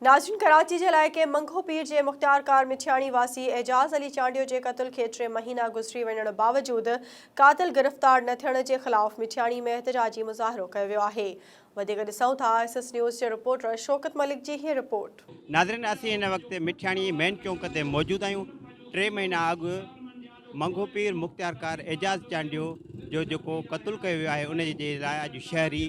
नाज़रीन, कराची जे इलाइक़े मंगो पीर जे मुख्तियारकार मिठियाणी वासी एजाज़ अली चांडियो जे क़त्ल खे 3 महीना गुज़री वञण बावजूदि क़ातिल गिरफ़्तार न थियण जे ख़िलाफ़ मिठियाणी में एहतजाजी मुज़ाहिरो कयो वियो आहे। वधीक ॾिसूं था SS न्यूज़ जे रिपोर्टर शौकत मलिक जी हीअ रिपोर्ट। नाज़रीन, असीं हिन वक़्तु मिठियाणी मेन चौक ते मौजूदु आहियूं। 3 महीना अॻु मंगो पीर मुख्तियारकार एजाज़ चांडियो जो जेको क़त्ल कयो वियो आहे, उन जे लाइ अॼु शहरी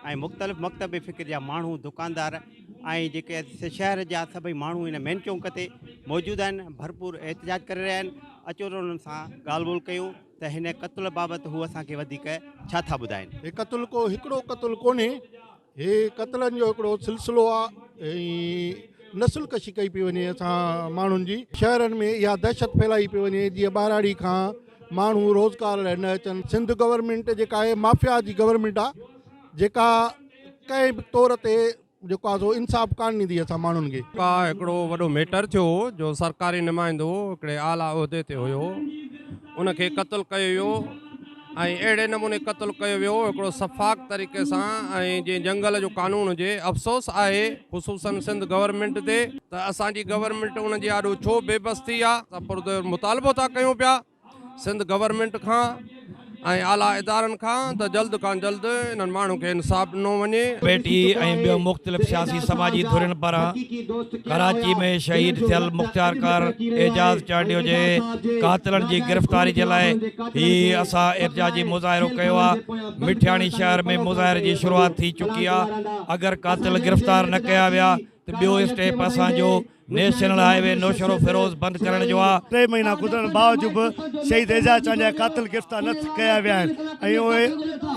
ऐं मुख़्तलिफ़ मकतब फ़िक्र जा माण्हू, दुकानदार ऐं जेके शहर जा सभई माण्हू हिन मेन चौक ते मौजूदु आहिनि, भरपूर एहतजाज करे रहिया आहिनि। अचो त उन्हनि सां ॻाल्हि ॿोल कयूं त हिन क़त्ल बाबति हू असांखे वधीक छा था ॿुधाइनि। हे क़त्ल को हिकिड़ो क़त्ल कोन्हे, हे क़त्लनि जो हिकिड़ो सिलसिलो आहे ऐं नस्ल कशी कई पई वञे असां माण्हुनि जी। शहरनि में इहा दहशत फैलाई पई वञे, जीअं ॿाहिराड़ी खां माण्हू रोज़गार लाइ न अचनि। सिंध गवर्नमेंट जेका आहे माफ़िया जी गवर्नमेंट आहे, जेका कंहिं बि तौर ते जेको आहे सो इंसाफ़ कान ॾींदी असां माण्हुनि खे। हिकिड़ो वॾो मैटर थियो जो सरकारी नुमाइंदो हिकिड़े आला उहिदे ते हुयो, उनखे क़त्ल कयो वियो ऐं अहिड़े नमूने क़त्ल कयो वियो हिकिड़ो सफ़ाक तरीक़े सां। ऐं जीअं जंगल जो कानून हुजे, अफ़सोस आहे ख़ुसूसन सिंध गवर्नमेंट ते त असांजी गवर्नमेंट उनजी ॾाढो छो बेबस थी आहे। असां पुरदो मुतालबो था कयूं पिया सिंध गवर्नमेंट खां ऐं आला इदारनि खां त जल्द खां जल्द इन्हनि माण्हू खे इंसाफ़ ॾिनो वञे। बेटी ऐं ॿियो मुख़्तलिफ़ सियासी समाजी धुरियुनि पारां कराची में शहीद थियल मुख्तियारकार एजाज़ चांडियो जे क़ातिलनि जी गिरफ़्तारी जे लाइ ही असां एहतजाजी मुज़ाहिरो कयो आहे। मिठियाणी शहर में मुज़ाहिरे जी शुरूआत थी चुकी आहे। अगरि क़ातिल गिरफ़्तार न कया विया त ॿियो स्टेप असांजो नेशनल हाईवे नौशरो फिरोज़ बंदि करण जो आहे। 3 महीना गुज़रण बावजूदि शहीद एजाज़ चांडिया क़ातिल गिरफ़्तार न कया विया आहिनि ऐं उहे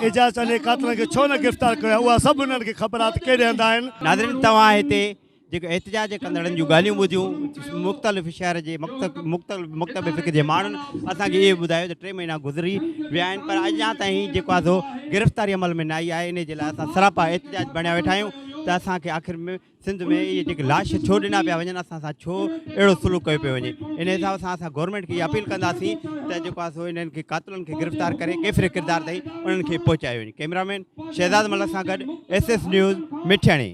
एजाज़ चांडिया क़ातिलनि खे छो न गिरफ़्तार कयो, उहा सभु उन्हनि खे ख़बर आहे त केॾे हंधि आहिनि। नाज़रीन, तव्हां हिते जेके एहतजाज कंदड़नि जूं ॻाल्हियूं ॿुधियूं, मुख़्तलिफ़ शहर जे मकतब फ़िक्र जे माण्हुनि असांखे इहे ॿुधायो त 3 महीना गुज़री विया आहिनि, पर अञा ताईं जेको आहे सो गिरफ़्तारी अमल में न आई आहे। इन जे लाइ असां सरापा एहतजाज बणिया वेठा आहियूं त असांखे आख़िर में सिंध में इहे जेके लाश छो ॾिना पिया वञनि, असां सां छो अहिड़ो सुलूक कयो पियो वञे। इन हिसाब सां असां गवर्नमेंट खे इहा अपील कंदासीं त जेको आहे सो इन्हनि खे क़ातिलनि खे गिरफ़्तार करे केतिरे किरदार ताईं उन्हनि खे पहुचायो वञे। कैमरामैन शहज़ाद मलिक सां गॾु SS न्यूज़ मिठियाणी।